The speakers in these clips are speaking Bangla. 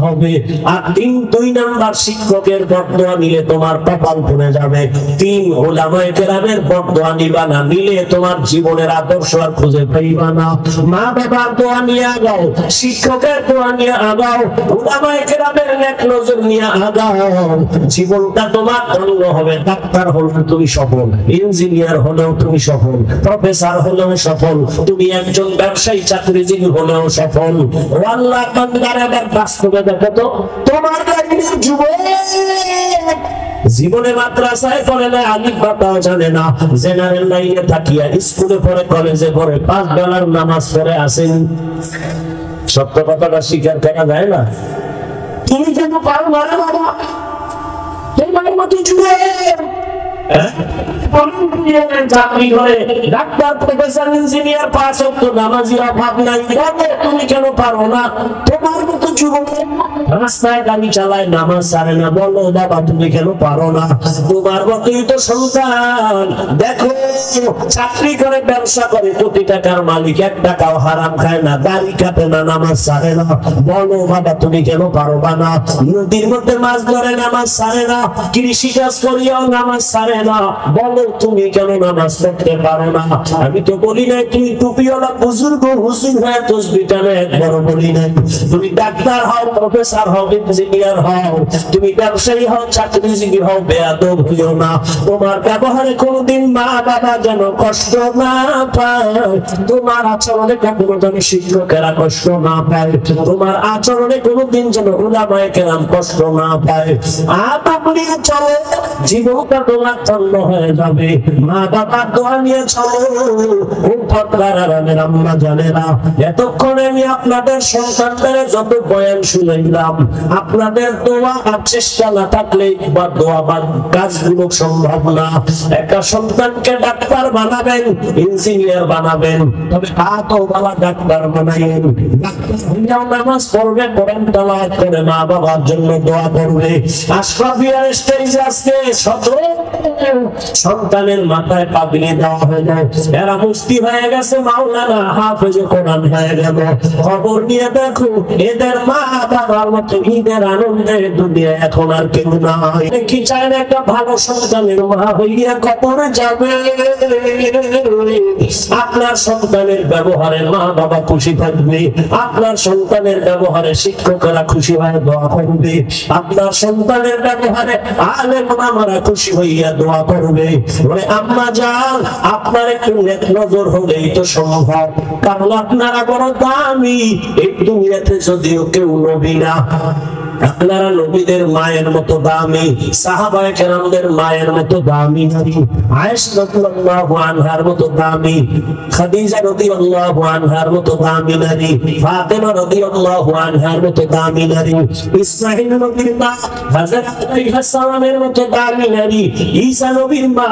হবে। আর 2 নাম্বার শিক্ষকের বদদোয়া নিলে তোমার কপাল পুড়ে যাবে। 3 উলামায়ে কেরামের বদদোয়া নিবা না, নিলে তোমার জীবনের আদর্শ আর খুঁজে পাইবা না। মা বাবার দোয়া নিয়ে আগাও, শিক্ষকের দোয়া নিয়ে আগাও, উলামায়ে কেরামের নেক নজর নিয়ে আগাও, জীবনটা তোমার ধন্য হবে। ডাক্তার হলেও তুমি সফল, ইঞ্জিনিয়ার হলেও তুমি সফল, প্রফেসর হলেও সফল, তুমি একজন ব্যবসায়ী চাকরিজীবী হলেও সফল। ও আল্লাহ বান্দারা বাস্তবে দেখো তো, তোমার জীবনে মাদ্রাসায় পড়ে না, আলিফ বাতাও জানে না, জেনারেল লাইনে থাকিয়া স্কুলে পড়ে, কলেজে পড়ে, 5 বেলার নামাজ পড়ে আসেন। সত্য কথাটা স্বীকার করা যায় না? তুমি যেন পারো না রে বাবা, তোমার মতো যুগে চাকরি করে ডাক্তার, প্রফেসর, ইঞ্জিনিয়ার, 5 ওয়াক্ত নামাজের অভাব নাই, তুমি কেন পারো না? তোমার মতো যুবক রাস্তায় গাড়ি চালায়, নামাজ ছাড়ে না, বলো বাবা তুমি কেন পারো না? তোমার মতোই তো সন্তান দেখো চাকরি করে, ব্যবসা করে, কোটি টাকার মালিক, 1 টাকাও হারাম খায় না, দাড়ি কাটে না, নামাজ ছাড়ে না, বলো বাবা তুমি কেন পারবা না? নদীর মধ্যে মাছ ধরে, নামাজ ছাড়ে না, কৃষি কাজ করিয়াও নামাজ ছাড়ে না, বলো তুমি কেন নামাজ পড়তে পারো না? আমি তো বলি নাই তুমি টুপিওয়ালা বুজুর্গ হুজুর হয়ে তসবিহ টানো, একবারও বলি নাই। তুমি ডাক্তার হও, প্রফেসর হও, ইঞ্জিনিয়ার হও, তুমি ব্যবসায়ী হও, চাকরিজীবী হও, বেয়াদব হইও না। তোমার ব্যবহারে কোনদিন মা বাবা যেন কষ্ট না পায়, তোমার আচরণে কখনো যেন শিক্ষকেরা কষ্ট না পায়, তোমার আচরণে কোনদিন যেন উলামায়ে কেরাম কষ্ট না পায়। আপনি চলো, জীবনটা তোমার ধন্য হয়ে যাবে। মা বাবার দোয়া নিয়ে চলো। আম্মা জানেরা, এতক্ষণে আমি আপনাদের সন্তানদের যত বয়ান শুনাইলাম, আপনাদের দোয়া আর চেষ্টা না থাকলে বা দোয়া বা কাজগুলো সম্ভব না। একটা সন্তানকে ডাক্তার বানাবেন, ইঞ্জিনিয়ার বানাবেন, তবে আতওয়ালা ডাক্তার বানাইয়েন। ডাক্তার হইয়াও নামাজ পড়বে, কোরআন তেলাওয়াত করে, মা বাবার জন্য দোয়া করবে। আশরাফিয়ার স্টেজে আজকে সন্তানের মাথায় পাগড়ি দেওয়া হলো, এরা মুফতি হয়ে গেছে, মাওলানা হাফেজে কোরআন হয়ে গেল। খবর নিয়ে দেখো, এদের মা বাবার মতো ঈদের আনন্দে দুনিয়া এখন আর কেউ নাই। কি চায় না একটা ভালো সন্তানের মা হইয়া কবরে যাবে? আপনার সন্তানের ব্যবহারে মা বাবা খুশি থাকবে, আপনার সন্তানের ব্যবহারে শিক্ষকেরা খুশি হয়ে দোয়া করবে, আপনার সন্তানের ব্যবহারে আলেম ওলামারা খুশি হইয়া দোয়া করবে। বলে আম্মা জান, আপনার একটু নেক নজর হলেই তো সম্ভব, কারণ আপনারা বড় দামি। এই দুনিয়াতে যদিও কেউ নবী না, আপনারা নবীদের মায়ের মতো দামি, সাহাবায়ে কেরামদের মায়ের মতো দামি নারী, আয়েশা রাদিয়াল্লাহু আনহার মতো দামি, খাদিজা রাদিয়াল্লাহু আনহার মতো দামি নারী, ফাতেমা রাদিয়াল্লাহু আনহার মতো দামি নারী, ইসমাঈল নবীর মা হযরত আলাইহিস সালামের মতো দামি নারী, ঈসা নবীর মা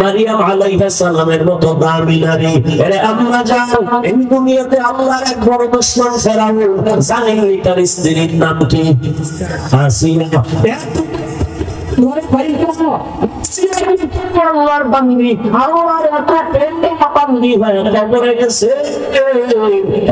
মারিয়াম আলাইহিস সালামের মতো দামি নারী। আরে আম্মা জান, এই দুনিয়াতে আল্লাহর এক বড় দুশমন ফেরাউন, জানেন তার স্ত্রীর নাম কি? হাসিনা। আল্লাহর বান্দি আল্লাহর এত প্রেমে বান্দি হয়ে কবরে গেছে।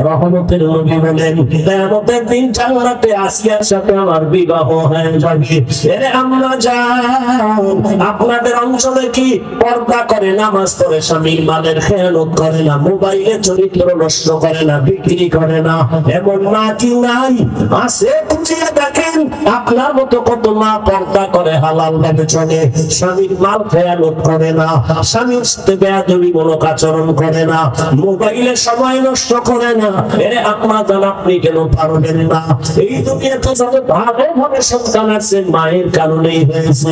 রহমতের নবী বলেন, কিয়ামতের দিন জান্নাতে আসিয়ার সাথে আমার বিবাহ হয়ে যাবে। এরে আম্মা জান, আপনাদের অঞ্চলে কি পর্দা করে, নামাজ পড়ে, স্বামীর মালের খেয়ানত করে না, মোবাইলে চরিত্র নষ্ট করে না, বিক্রি করে না, এমন মা কি নাই? আছে, খুঁজিয়ে দেখেন। আপনার মতো কত মা পর্দা করে, হালাল ভাবে চলে, স্বামীর মাল খেয়ানত করে না, স্বামীর সাথে বেয়াদবিমূলক আচরণ করে না, মোবাইলে সময় নষ্ট করে না। এরে আম্মা জান, আপনি কেন পারবেন না? এই দুনিয়াতে যত ভালো ভাবে সন্তান আছে মায়ের কারণেই হয়েছে।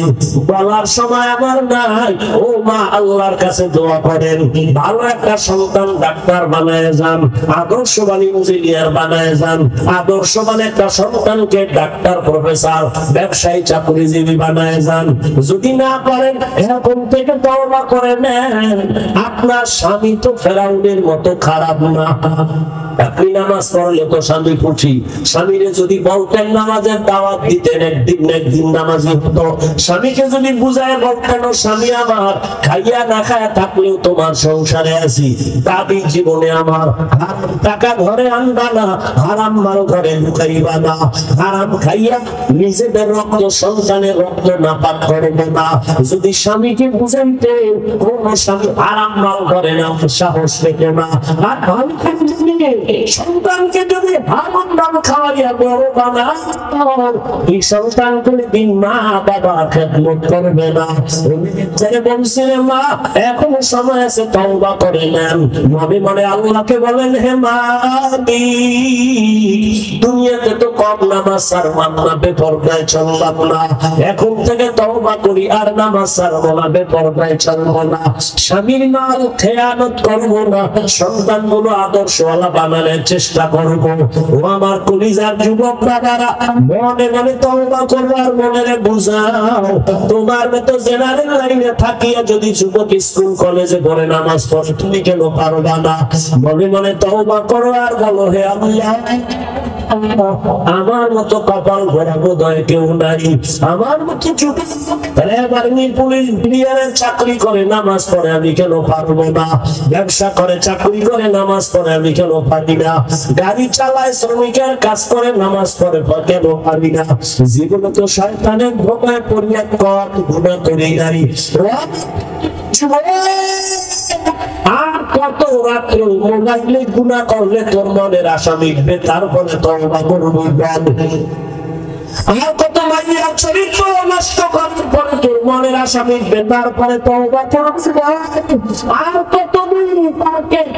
বলার সময় আমার নাই। ও মা, আল্লাহর কাছে দোয়া করেন, ভালো একটা সন্তান ডাক্তার বানায় যান, আদর্শবান ইঞ্জিনিয়ার বানায় যান, আদর্শবান একটা সন্তানকে ডাক্তার, প্রফেসর, ব্যবসায়ী, চাকরিজীবী বানায় যান। যদি না পারেন, এরকম থেকে তওবা করে নেন। আপনার স্বামী তো ফেরাউনের মতো খারাপ না। আপনি নামাজ পড়লে তো স্বামী খুশি। স্বামীরে যদি বলতেন নামাজের দাওয়াত দিতেন, একদিন নামাজি হতো। স্বামীকে যদি বুঝায় বলতেন স্বামী আমার খাইয়া না খায়া থাকলেও তোমার সংসারে আছি, দাবি জীবনে আমার হারাম টাকা ঘরে আনবা না, হারাম মাল ঘরে ঢুকাইবা না, হারাম খাইয়া নিজেদের রক্ত সন্তানের রক্ত নাপাক করবে না। যদি স্বামীকে বুঝাইতে কোন স্বামী হারাম মাল ঘরে না সাহস পেতে না। আর সন্তানকে যদি হারাম মাল খাওয়াইয়া বড় বানা, এই সন্তান কোনদিন মা বাবার খেদমত করবে না। বলছিলেন মা এখনো সময় আছে, তওবা করে নেন। মনে মনে আল্লাহকে বলেন হে মালিক, দুনিয়াতে তো কম নামাজ ছাড়লাম না, বেপরদায় চললাম না, এখন থেকে তওবা করি আর নামাজ ছাড়বো না, বেপরদায় চলবো না, স্বামীর মাল খেয়ানত করবো না, সন্তানগুলো আদর্শওয়ালা বানানোর চেষ্টা করবো। ও আমার কলিজার যুবক বাবারা, মনে মনে তওবা করবো আর মনে বুঝাও। তোমার মতো জেনারেল লাইনে থাকিয়া যদি যুবক স্কুল কলেজে পড়ে নামাজ পড়ে, তুমি কেন পারবা না? মনে মনে তওবা করো আর বলো হে আল্লাহ, আমার মতো কপাল ভরা বোধহয় কেউ নাই, আমার মতো যুবক পুলিশ বিডিআরের চাকরি করে নামাজ পড়ে, আমি কেন পারবো না? ব্যবসা করে চাকরি করে নামাজ পড়ে, আমি কেন পারি না? গাড়ি চালায় শ্রমিকের কাজ করে নামাজ পড়ে, কেন পারি না? জীবনে তো শয়তানের ধোঁকায় পড়িয়া কর গুনাহ করে গাড়ি। আর কত রাত্র মোবাইলে গুনাহ করলে তোর মনের আশা মিটবে, তারপরে তওবা করবি। আর কত মাইয়া চরিত্র নষ্ট করার পরে তোর মনের আশা মিটবে, তারপরে তওবা করবি। আর কত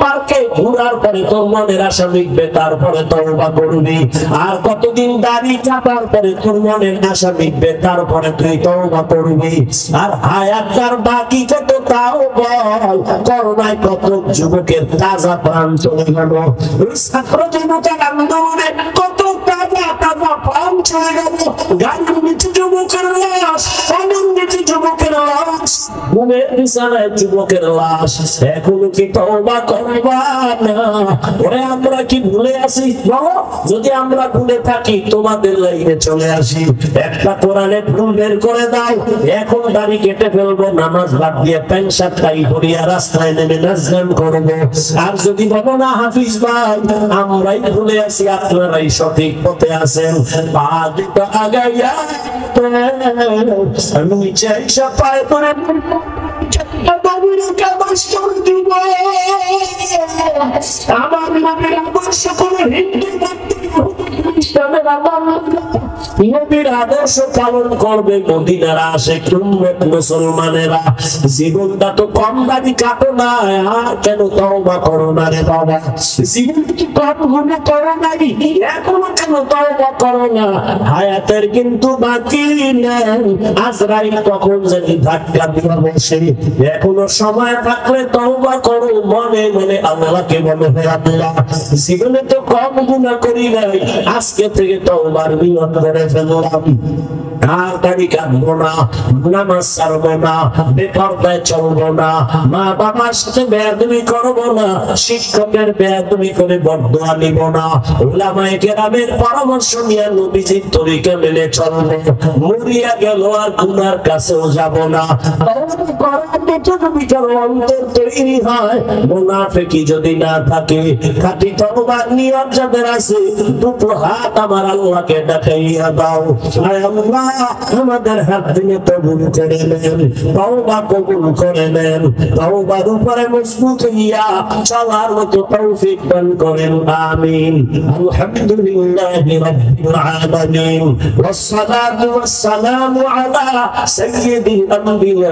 পার্কে ঘোরার পরে তোর মনের আশা মিটবে, তারপরে তওবা করবি। আর কতদিন দাড়ি কাটার পরে তোর মনের আশা মিটবে, তারপরে তুই তওবা করবি। আর হায়াতটার বাকি কত তাও বল। করোনায় কত যুবকের তাজা প্রাণ চলে গেল, ছাত্র জনতার আন্দোলনে কত তাজা প্রাণ চলে গেল। গাড়ির নিচে যুবকের লাশ, পানির নিচে যুবকের লাশ, ঘুমের বিছানায় যুবকের লাশ। এখনো কি তওবা করবা না? ওরে আমরা কি ভুলে আছি? যদি আমরা ভুলে থাকি তোমাদের লাইনে চলে আসি। একটা কোরআনে ভুল বের করে দাও, এখন দাড়ি কেটে ফেলবো, নামাজ বাদ দিয়ে প্যান্ট শার্ট টাই পরিয়া রাস্তায় নেমে নাচগান করবো। আর যদি বলো না হাফিজ ভাই আমরাই ভুলে আছি, আপনারাই সঠিক পথে আছেন, পা দুটো আগাইয়া আমি চাই সাপায় করে আমার নামের আদর্শ কোন হিন্দু নবীর আদর্শ পালন করবে মদিনার আশিক উম্মত মুসলমানেরা। জীবনটা তো কম দামি কাটো না, আর কেন তওবা করো না রে বাবা? জীবন কি কম গুনাহ করো নাই, এখনো কেন তওবা করো না? হায়াতের কিন্তু বাকি নেই, আজরাইল কখন জানি ধাক্কা দিয়ে বসে। এখনো সময় থাকলে তওবা করো, মনে মনে আল্লাহকে বলো হে আল্লাহ, জীবনে তো কম গুনাহ করি নাই, আজকে থেকে তওবার নিয়ত করে ফেললাম। আর দাড়ি কাটবো না, নামাজ ছাড়বো না, বেপরদায় চলবো না, মা বাবার সাথে বেয়াদবি করবো না, শিক্ষকের বেয়াদবি করে বদদুয়া নিব না, উলামায়ে কেরামের পরামর্শ নিয়ে নবীজির তরিকা মেনে চলবো। মরিয়া গেল আর গুনার কাছেও যাব না। অন্তর তৈরি হয়, মুনাফিকি যদি না থাকে, খাঁটি তওবার নিয়ত যাদের আছে, দুটো হাত আমার আল্লাহকে দেখাইয়া দাও। আল্লাহ আমাদের হাত দিয়ে কবুল করে নেন, তওবা কবুল করে নেন, তওবার উপরে মজবুত হইয়া চলার মতো তৌফিক দান করেন, আমিন। আলহামদুলিল্লাহি রাব্বিল আলামিন, ওয়াস সালাতু ওয়াস সালামু আলা সাইয়্যিদিল আমবিয়া।